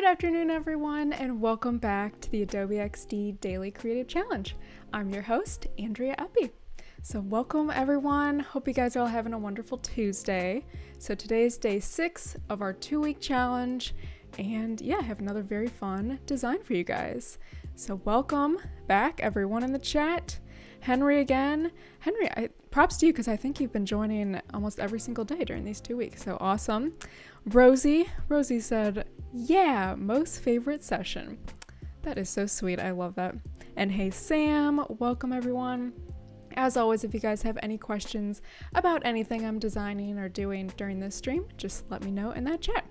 Good afternoon, everyone, and welcome back to the Adobe XD Daily Creative Challenge. I'm your host, Andrea Eppy. So welcome, everyone. Hope you guys are all having a wonderful Tuesday. So today is day 6 of our 2-week challenge, and yeah, I have another very fun design for you guys. So welcome back, everyone in the chat. Henry again. Henry, props to you because I think you've been joining almost every single day during these 2 weeks. So awesome. Rosie said, yeah, most favorite session. That is so sweet. I love that. And hey, Sam, welcome everyone. As always, if you guys have any questions about anything I'm designing or doing during this stream, just let me know in that chat.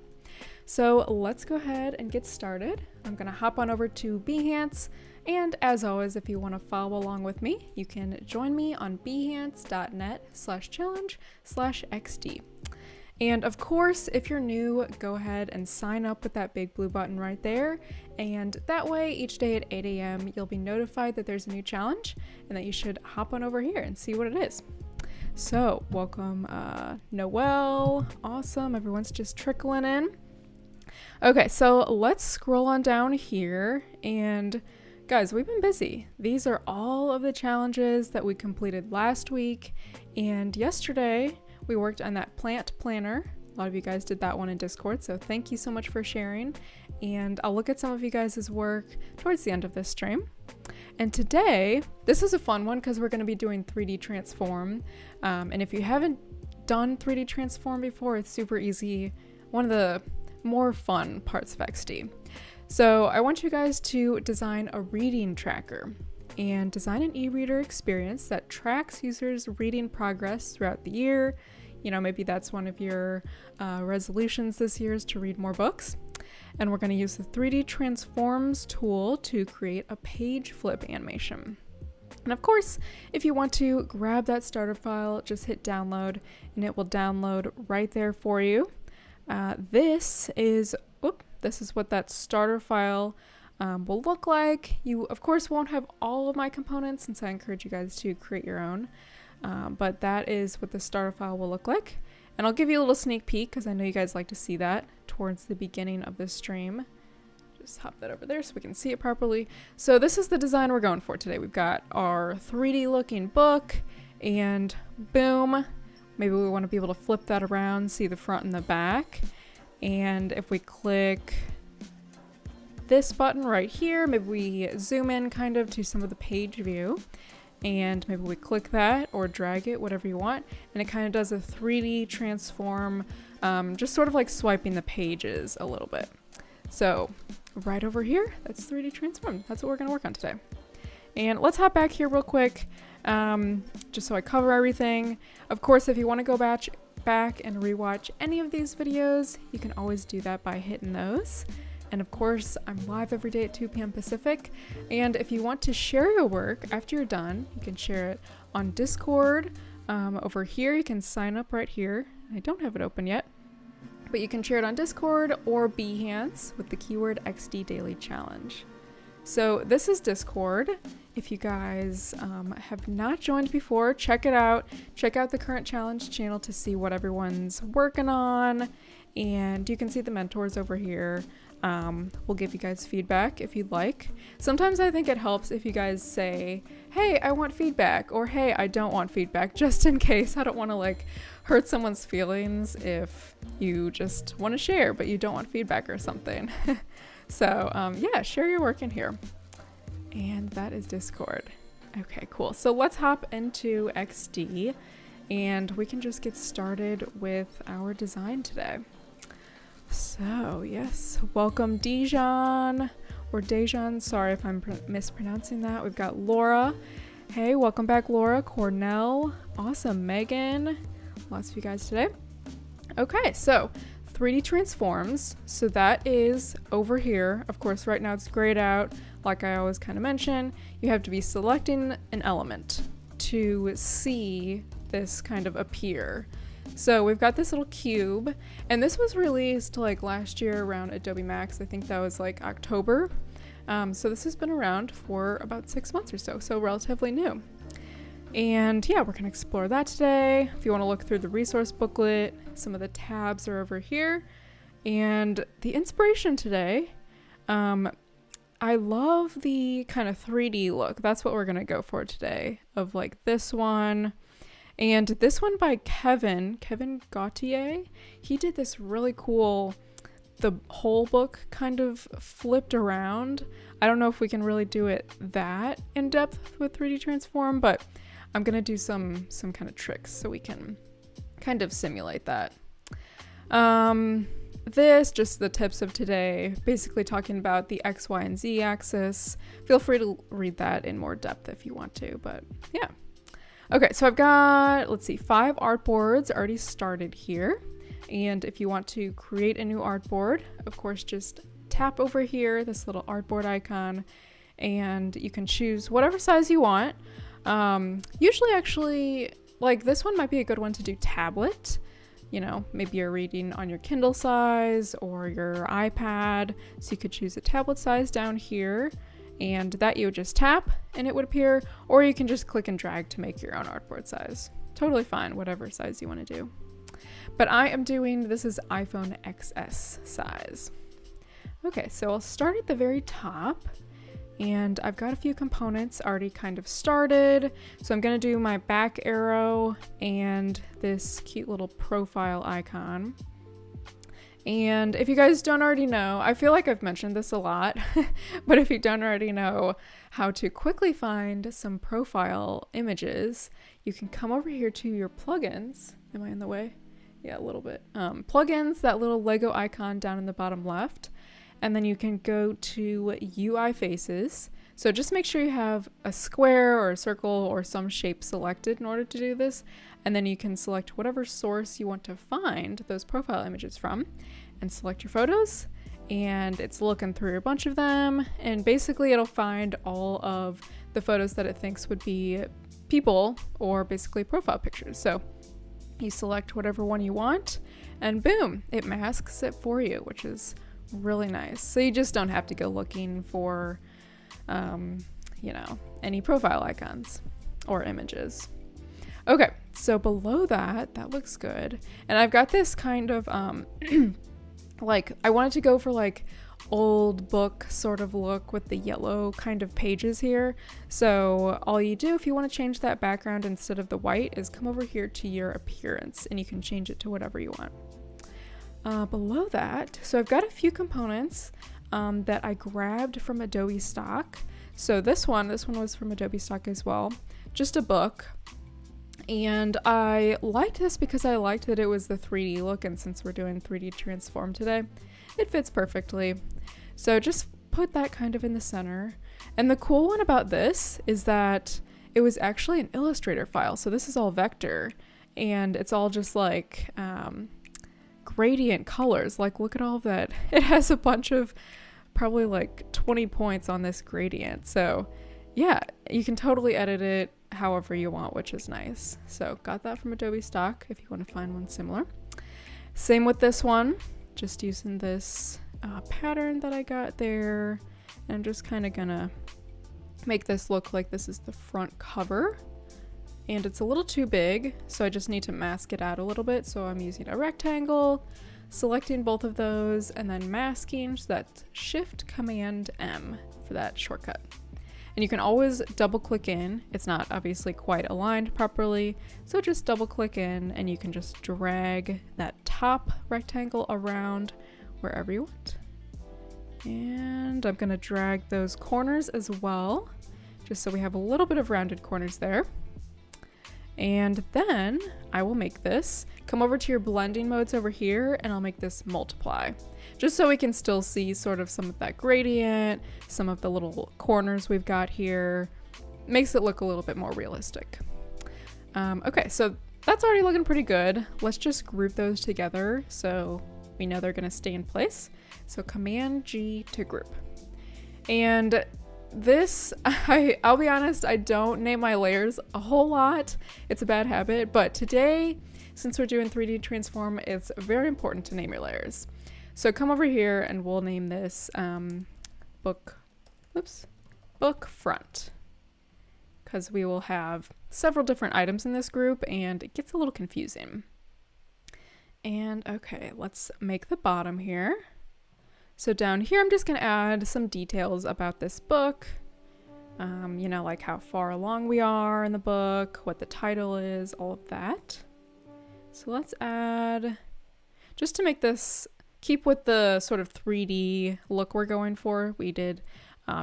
So let's go ahead and get started. I'm going to hop on over to Behance. And as always, if you want to follow along with me, you can join me on behance.net/challenge/XD. And of course, if you're new, go ahead and sign up with that big blue button right there. And that way, each day at 8 a.m., you'll be notified that there's a new challenge and that you should hop on over here and see what it is. So welcome, Noelle. Awesome. Everyone's just trickling in. Okay, so let's scroll on down here. And guys, we've been busy. These are all of the challenges that we completed last week. And yesterday, we worked on that plant planner. A lot of you guys did that one in Discord, so thank you so much for sharing. And I'll look at some of you guys' work towards the end of this stream. And today, this is a fun one because we're going to be doing 3D transform. And if you haven't done 3D transform before, it's super easy. One of the more fun parts of XD. So I want you guys to design a reading tracker and design an e-reader experience that tracks users' reading progress throughout the year. You know, maybe that's one of your resolutions this year is to read more books. And we're going to use the 3D Transforms tool to create a page flip animation. And of course, if you want to grab that starter file, just hit download and it will download right there for you. This is what that starter file will look like. You, of course, won't have all of my components since I encourage you guys to create your own. But that is what the starter file will look like. And I'll give you a little sneak peek because I know you guys like to see that towards the beginning of the stream. Just hop that over there so we can see it properly. So this is the design we're going for today. We've got our 3D looking book and boom. Maybe we want to be able to flip that around, see the front and the back. And if we click this button right here, maybe we zoom in kind of to some of the page view. And maybe we click that or drag it, whatever you want. And it kind of does a 3D transform, just sort of like swiping the pages a little bit. So right over here, that's 3D transform. That's what we're gonna work on today. And let's hop back here real quick, just so I cover everything. Of course, if you wanna go back and rewatch any of these videos, you can always do that by hitting those. And of course, I'm live every day at 2 p.m. Pacific. And if you want to share your work after you're done, you can share it on Discord. Over here, you can sign up right here. I don't have it open yet, but you can share it on Discord or Behance with the keyword XD Daily Challenge. So this is Discord. If you guys have not joined before, check it out. Check out the current challenge channel to see what everyone's working on. And you can see the mentors over here. We'll give you guys feedback if you'd like. Sometimes I think it helps if you guys say, hey, I want feedback, or hey, I don't want feedback, just in case. I don't want to like hurt someone's feelings if you just want to share, but you don't want feedback or something. So yeah, share your work in here. And that is Discord. Okay, cool. So let's hop into XD and we can just get started with our design today. So yes, welcome Dijon or Dejan. Sorry if I'm mispronouncing that. We've got Laura. Hey, welcome back, Laura. Cornell. Awesome. Megan. Lots of you guys today. Okay, so 3D transforms. So that is over here. Of course, right now it's grayed out. Like I always kind of mention, you have to be selecting an element to see this kind of appear. So we've got this little cube, and this was released like last year around Adobe Max. I think that was like October. So this has been around for about 6 months or so relatively new. And yeah, we're gonna explore that today. If you wanna look through the resource booklet, some of the tabs are over here. And the inspiration today I love the kind of 3D look. That's what we're going to go for today, of like this one. And this one by Kevin Gautier. He did this really cool, the whole book kind of flipped around. I don't know if we can really do it that in depth with 3D transform, but I'm going to do some kind of tricks so we can kind of simulate that. This, just the tips of today, basically talking about the X, Y, and Z axis. Feel free to read that in more depth if you want to, but yeah. Okay, so I've got, let's see, 5 artboards already started here. And if you want to create a new artboard, of course, just tap over here, this little artboard icon, and you can choose whatever size you want. Usually actually, like this one might be a good one to do tablet. You know, maybe you're reading on your Kindle size or your iPad. So you could choose a tablet size down here, and that you would just tap and it would appear, or you can just click and drag to make your own artboard size. Totally fine, whatever size you want to do. But I am doing, this is iPhone XS size. Okay, so I'll start at the very top, and I've got a few components already kind of started. So I'm gonna do my back arrow and this cute little profile icon. And if you guys don't already know, I feel like I've mentioned this a lot, but if you don't already know how to quickly find some profile images, you can come over here to your plugins. Am I in the way? Yeah, a little bit. Plugins, that little Lego icon down in the bottom left, and then you can go to UI faces. So just make sure you have a square or a circle or some shape selected in order to do this. And then you can select whatever source you want to find those profile images from and select your photos. And it's looking through a bunch of them. And basically it'll find all of the photos that it thinks would be people or basically profile pictures. So you select whatever one you want and boom, it masks it for you, which is really nice. So you just don't have to go looking for, you know, any profile icons or images. Okay, so below that, that looks good. And I've got this kind of, like, I wanted to go for like old book sort of look with the yellow kind of pages here. So all you do if you want to change that background instead of the white is come over here to your appearance and you can change it to whatever you want. Below that, so I've got a few components that I grabbed from Adobe stock. So this one was from Adobe stock as well, just a book. And I liked this because I liked that it was the 3D look, and since we're doing 3D transform today, it fits perfectly. So just put that kind of in the center. And the cool one about this is that it was actually an Illustrator file. So this is all vector, and it's all just like gradient colors. Like, look at all of that. It has a bunch of probably like 20 points on this gradient. So yeah, you can totally edit it however you want, which is nice. So got that from Adobe stock if you want to find one similar. Same with this one, just using this pattern that I got there. And I'm just kind of gonna make this look like this is the front cover. And it's a little too big, so I just need to mask it out a little bit. So I'm using a rectangle, selecting both of those, and then masking, so that's Shift Command M for that shortcut. And you can always double click in. It's not obviously quite aligned properly, so just double click in and you can just drag that top rectangle around wherever you want. And I'm gonna drag those corners as well, just so we have a little bit of rounded corners there. And then I will make this, come over to your blending modes over here, and I'll make this multiply, just so we can still see sort of some of that gradient, some of the little corners we've got here. Makes it look a little bit more realistic. Okay, so that's already looking pretty good. Let's just group those together so we know they're gonna stay in place. So Command G to group. And this, I'll be honest, I don't name my layers a whole lot. It's a bad habit, but today, since we're doing 3D transform, it's very important to name your layers. So come over here and we'll name this book front, because we will have several different items in this group and it gets a little confusing. And okay, let's make the bottom here. So down here, I'm just gonna add some details about this book. You know, like how far along we are in the book, what the title is, all of that. So let's add, just to make this keep with the sort of 3D look we're going for, we did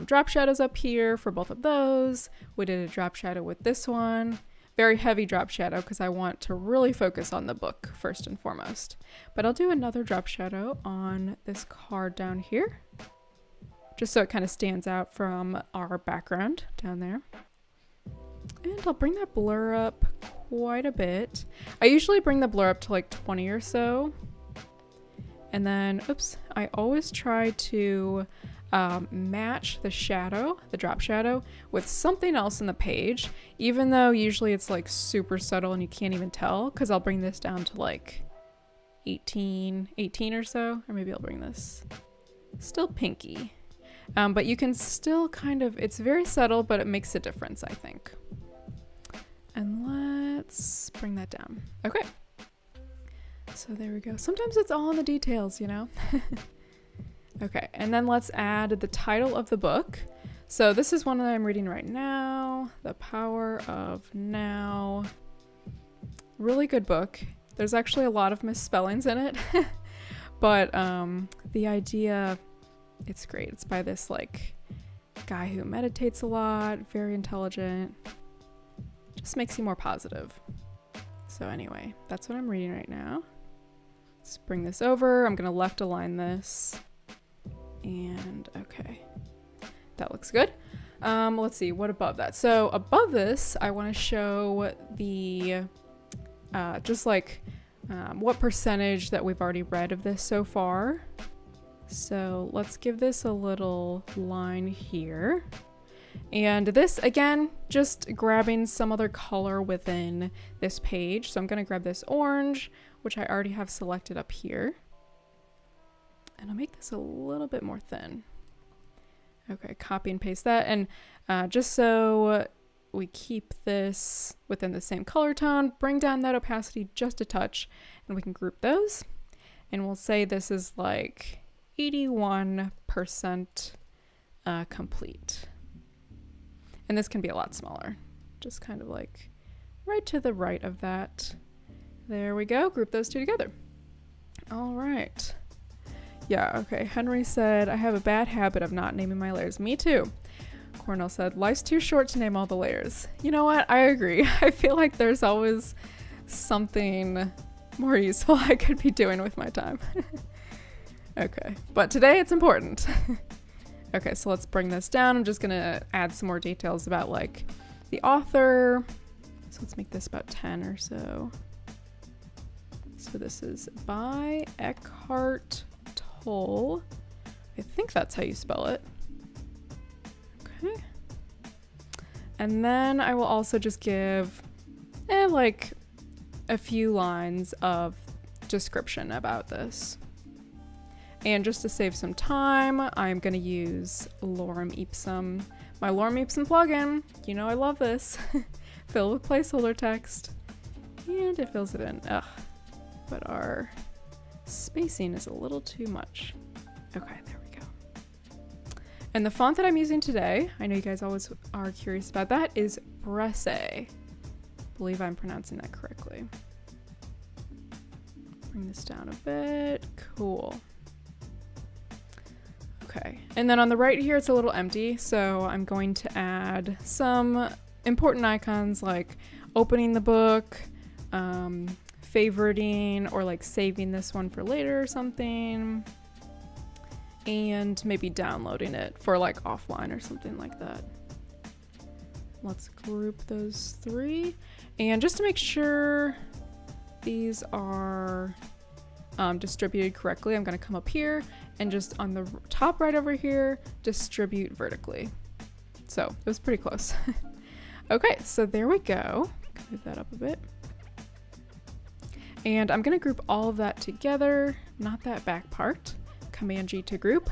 drop shadows up here for both of those. We did a drop shadow with this one. Very heavy drop shadow because I want to really focus on the book first and foremost. But I'll do another drop shadow on this card down here, just so it kind of stands out from our background down there. And I'll bring that blur up quite a bit. I usually bring the blur up to like 20 or so. And then, oops, I always try to match the shadow, the drop shadow, with something else in the page, even though usually it's like super subtle and you can't even tell, because I'll bring this down to like 18 or so, or maybe I'll bring this still pinky. But you can still kind of, it's very subtle, but it makes a difference, I think. And let's bring that down. Okay. So there we go. Sometimes it's all in the details, you know? Okay, and then let's add the title of the book. So this is one that I'm reading right now, The Power of Now. Really good book. There's actually a lot of misspellings in it, but the idea, it's great. It's by this like guy who meditates a lot, very intelligent, just makes you more positive. So anyway, that's what I'm reading right now. Let's bring this over. I'm gonna left align this. And okay, that looks good. Let's see, what above that? So above this, I want to show the just like what percentage that we've already read of this so far. So let's give this a little line here. And this, again, just grabbing some other color within this page. So I'm going to grab this orange, which I already have selected up here. And I'll make this a little bit more thin. Okay, copy and paste that. And just so we keep this within the same color tone, bring down that opacity just a touch, and we can group those. And we'll say this is like 81% complete. And this can be a lot smaller. Just kind of like right to the right of that. There we go, group those two together. All right. Yeah, okay. Henry said, I have a bad habit of not naming my layers. Me too. Cornell said, life's too short to name all the layers. You know what? I agree. I feel like there's always something more useful I could be doing with my time. Okay, but today it's important. Okay, so let's bring this down. I'm just gonna add some more details about like the author. So let's make this about 10 or so. So this is by Eckhart Tolle. I think that's how you spell it. Okay. And then I will also just give like a few lines of description about this. And just to save some time, I'm going to use Lorem Ipsum, my Lorem Ipsum plugin. You know I love this. Fill with placeholder text. And it fills it in. Ugh. But our spacing is a little too much. Okay, there we go. And the font that I'm using today, I know you guys always are curious about that, is Bresse. I believe I'm pronouncing that correctly. Bring this down a bit. Cool. Okay, and then on the right here, it's a little empty, so I'm going to add some important icons like opening the book, favoriting, or like saving this one for later or something, and maybe downloading it for like offline or something like that. Let's group those three. And just to make sure these are distributed correctly, I'm going to come up here and just on the top right over here, distribute vertically. So it was pretty close. Okay, so there we go. Move that up a bit. And I'm going to group all of that together, not that back part. Command G to group.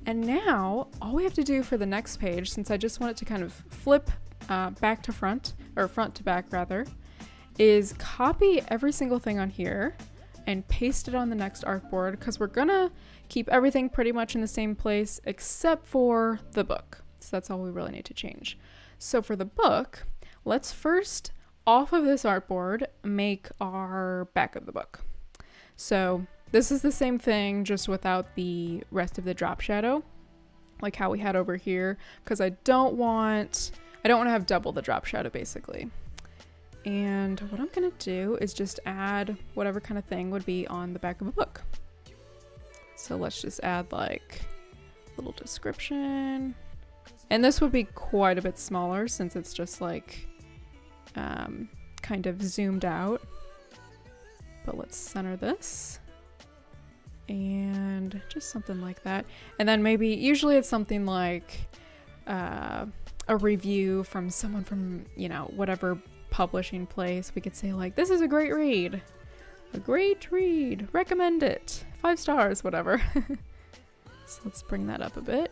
And now all we have to do for the next page, since I just want it to kind of flip back to front, or front to back rather, is copy every single thing on here and paste it on the next artboard because we're gonna keep everything pretty much in the same place except for the book. So that's all we really need to change. So for the book, let's first, off of this artboard, make our back of the book. So this is the same thing, just without the rest of the drop shadow, like how we had over here, because I don't want to have double the drop shadow basically. And what I'm gonna do is just add whatever kind of thing would be on the back of a book. So let's just add like a little description. And this would be quite a bit smaller since it's just like kind of zoomed out. But let's center this. And just something like that. And then maybe, usually it's something like a review from someone from, you know, whatever publishing place. We could say like, this is a great read. A great read. Recommend it. 5 stars, whatever. So let's bring that up a bit.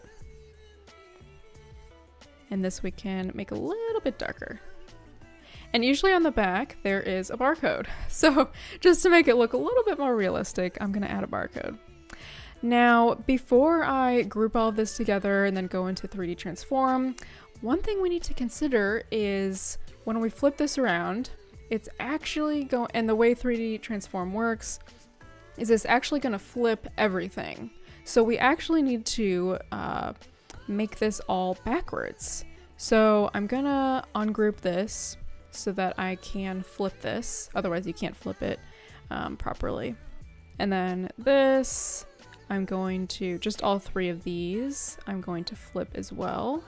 And this we can make a little bit darker. And usually on the back, there is a barcode. So just to make it look a little bit more realistic, I'm gonna add a barcode. Now, before I group all of this together and then go into 3D transform, one thing we need to consider is when we flip this around, it's actually going, and the way 3D transform works is it's actually gonna flip everything. So we actually need to make this all backwards. So I'm gonna ungroup this so that I can flip this. Otherwise you can't flip it properly. And then this, I'm going to, just all 3 of these, I'm going to flip as well.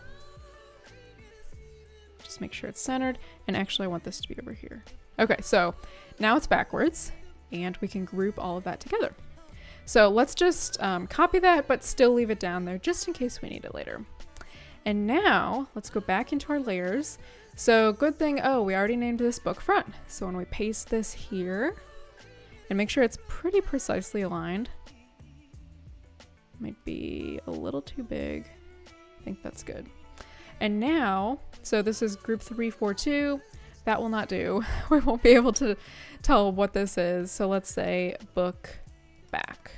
Just make sure it's centered. And actually I want this to be over here. Okay, so now it's backwards and we can group all of that together. So let's just copy that, but still leave it down there just in case we need it later. And now let's go back into our layers. So good thing, oh, we already named this book front. So when we paste this here, and make sure it's pretty precisely aligned. Might be a little too big. I think that's good. And now, so this is group 342. That will not do. We won't be able to tell what this is. So let's say book back.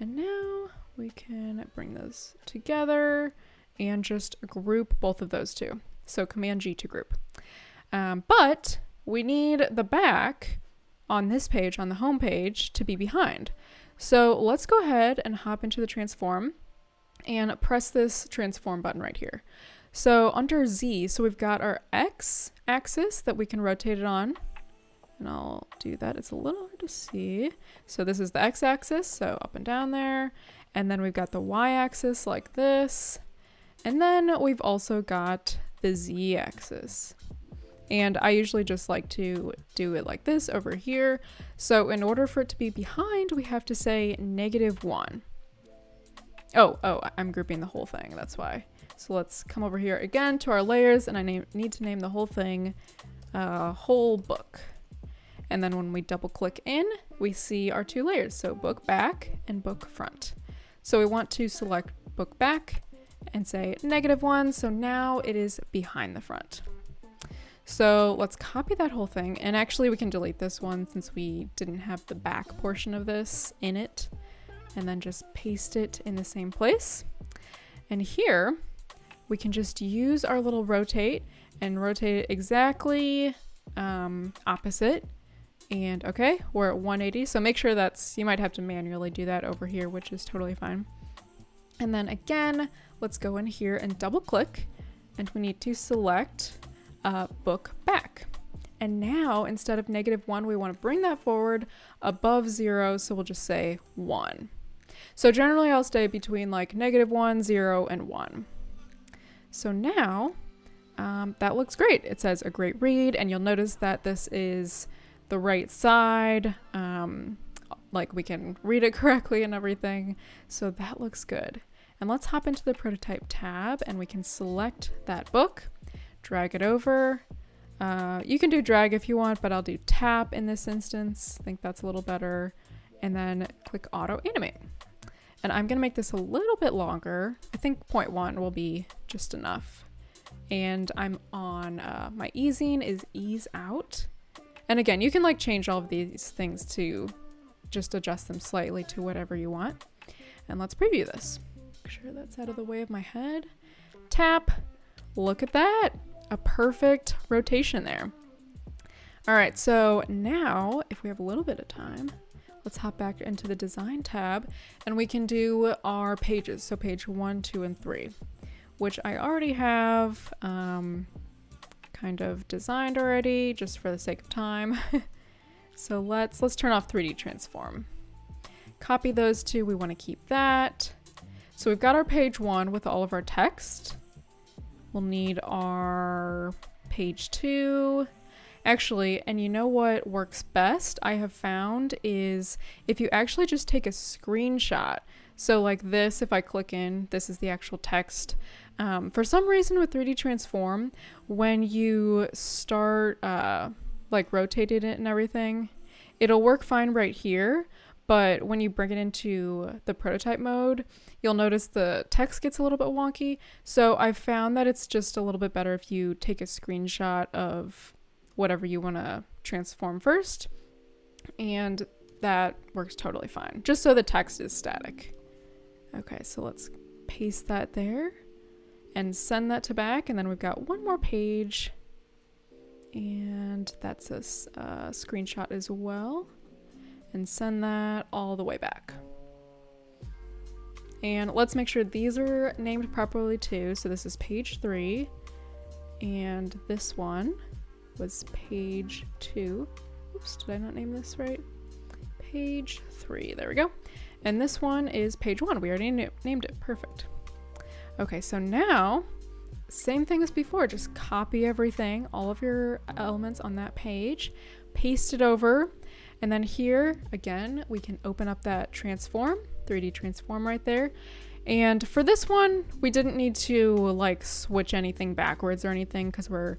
And now we can bring those together and just group both of those two. So Command G to group. But we need the back on this page, on the home page, to be behind. So let's go ahead and hop into the transform and press this transform button right here. So under Z, so we've got our X axis that we can rotate it on. And I'll do that. It's a little hard to see. So this is the X axis, so up and down there. And then we've got the Y axis like this. And then we've also got the Z axis. And I usually just like to do it like this over here. So in order for it to be behind, we have to say -1. Oh, I'm grouping the whole thing, that's why. So let's come over here again to our layers, and I need to name the whole thing whole book. And then when we double click in, we see our 2 layers. So book back and book front. So we want to select book back and say -1. So now it is behind the front. So let's copy that whole thing. And actually we can delete this one since we didn't have the back portion of this in it. And then just paste it in the same place. And here we can just use our little rotate and rotate it exactly opposite. And okay, we're at 180. So make sure you might have to manually do that over here, which is totally fine. And then again, let's go in here and double click, and we need to select book back. And now instead of -1, we want to bring that forward above 0. So we'll just say 1. So generally I'll stay between like -1, 0, and 1. So now that looks great. It says a great read, and you'll notice that this is the right side. Like we can read it correctly and everything. So that looks good. And let's hop into the prototype tab, and we can select that book, drag it over. You can do drag if you want, but I'll do tap in this instance. I think that's a little better. And then click auto animate. And I'm gonna make this a little bit longer. I think 0.1 will be just enough. And I'm on, my easing is ease out. And again, you can like change all of these things to just adjust them slightly to whatever you want. And let's preview this. Make sure that's out of the way of my head. Tap. Look at that. A perfect rotation there. All right, so now if we have a little bit of time, let's hop back into the design tab and we can do our pages. So page 1, 2, and 3, which I already have kind of designed already just for the sake of time. So let's turn off 3D transform. Copy those two, we want to keep that. So we've got our page 1 with all of our text. We'll need our page 2. Actually, and you know what works best I have found is if you actually just take a screenshot. So like this, if I click in, this is the actual text. For some reason with 3D transform, when you start like rotating it and everything, it'll work fine right here. But when you bring it into the prototype mode, you'll notice the text gets a little bit wonky. So I've found that it's just a little bit better if you take a screenshot of whatever you want to transform first. And that works totally fine, just so the text is static. Okay, so let's paste that there and send that to back. And then we've got one more page. And that's a screenshot as well. And send that all the way back. And let's make sure these are named properly too. So this is page 3 and this one was page 2. Oops, did I not name this right? Page 3, there we go. And this one is page 1. We already named it, perfect. Okay, so now, same thing as before, just copy everything, all of your elements on that page, paste it over. And then here, again, we can open up that transform, 3D transform right there. And for this one, we didn't need to like switch anything backwards or anything because we're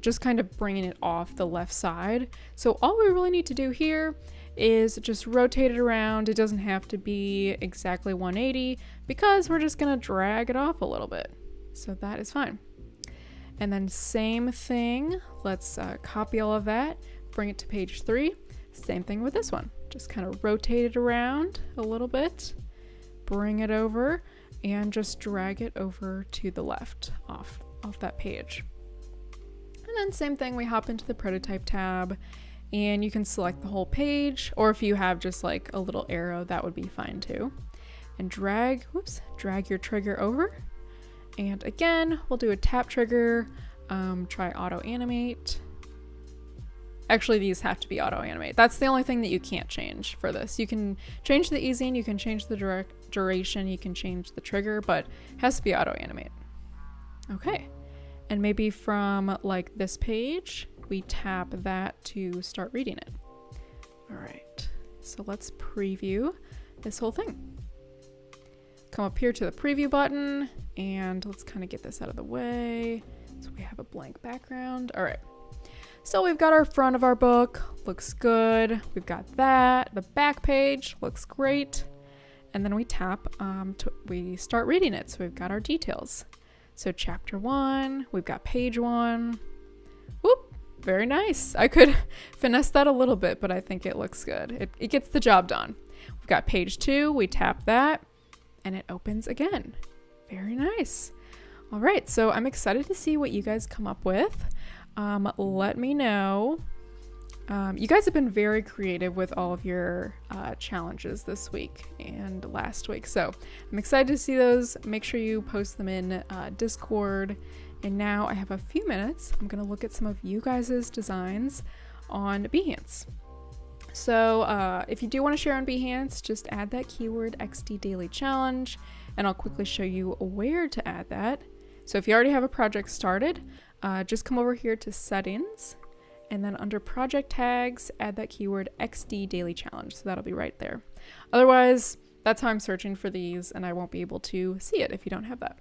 just kind of bringing it off the left side. So all we really need to do here is just rotate it around. It doesn't have to be exactly 180 because we're just gonna drag it off a little bit. So that is fine. And then same thing, let's copy all of that, bring it to page 3. Same thing with this one. Just kind of rotate it around a little bit, bring it over, and just drag it over to the left off that page. And then same thing, we hop into the prototype tab and you can select the whole page, or if you have just like a little arrow, that would be fine too. And drag your trigger over. And again, we'll do a tap trigger, try auto animate. Actually, these have to be auto animate. That's the only thing that you can't change for this. You can change the easing, you can change the duration, you can change the trigger, but it has to be auto animate. Okay. And maybe from like this page, we tap that to start reading it. All right, so let's preview this whole thing. Come up here to the preview button and let's kind of get this out of the way. So we have a blank background. All right. So we've got our front of our book, looks good. We've got that, the back page looks great. And then we tap, we start reading it. So we've got our details. So chapter 1, we've got page 1. Whoop, very nice. I could finesse that a little bit, but I think it looks good. It gets the job done. We've got page 2, we tap that and it opens again. Very nice. All right, so I'm excited to see what you guys come up with. Let me know. You guys have been very creative with all of your challenges this week and last week. So I'm excited to see those. Make sure you post them in Discord. And now I have a few minutes. I'm going to look at some of you guys' designs on Behance. So if you do want to share on Behance, just add that keyword XD Daily Challenge, and I'll quickly show you where to add that. So if you already have a project started, just come over here to Settings, and then under Project Tags, add that keyword XD Daily Challenge. So that'll be right there. Otherwise, that's how I'm searching for these, and I won't be able to see it if you don't have that.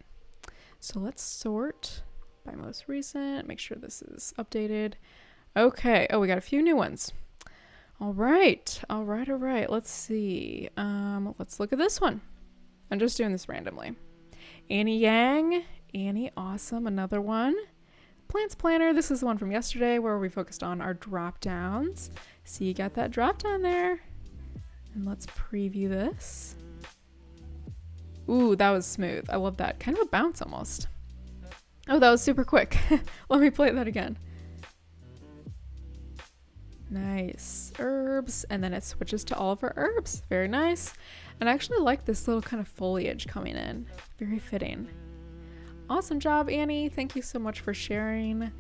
So let's sort by most recent, make sure this is updated. Okay, oh, we got a few new ones. All right. Let's see. Let's look at this one. I'm just doing this randomly. Annie Yang, Annie, awesome. Another one. Plants Planner. This is the one from yesterday where we focused on our drop downs. See, you got that drop down there. And let's preview this. Ooh, that was smooth. I love that. Kind of a bounce almost. Oh, that was super quick. Let me play that again. Nice. Herbs. And then it switches to all of our herbs. Very nice. And I actually like this little kind of foliage coming in. Very fitting. Awesome job, Annie. Thank you so much for sharing.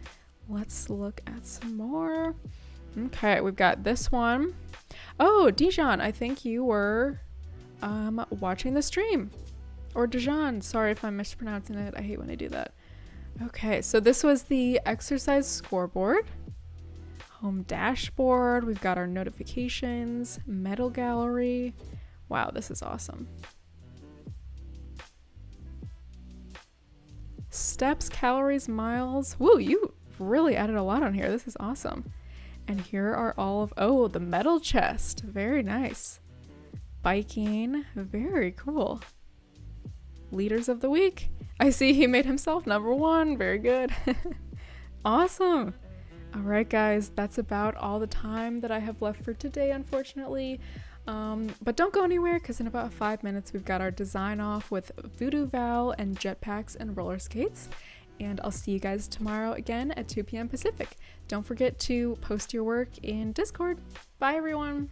Let's look at some more. Okay, we've got this one. Oh, Dijon, I think you were watching the stream. Or Dijon. Sorry if I'm mispronouncing it. I hate when I do that. Okay, so this was the exercise scoreboard. Home dashboard. We've got our notifications. Medal gallery. Wow, this is awesome. Steps, calories, miles. Woo, you really added a lot on here. This is awesome. And here are all of, oh, the medal chest. Very nice. Biking. Very cool. Leaders of the week. I see he made himself number 1. Very good. Awesome. All right, guys, that's about all the time that I have left for today, unfortunately. But don't go anywhere, because in about 5 minutes, we've got our design off with Voodoo Val and jetpacks and roller skates. And I'll see you guys tomorrow again at 2 p.m. Pacific. Don't forget to post your work in Discord. Bye, everyone.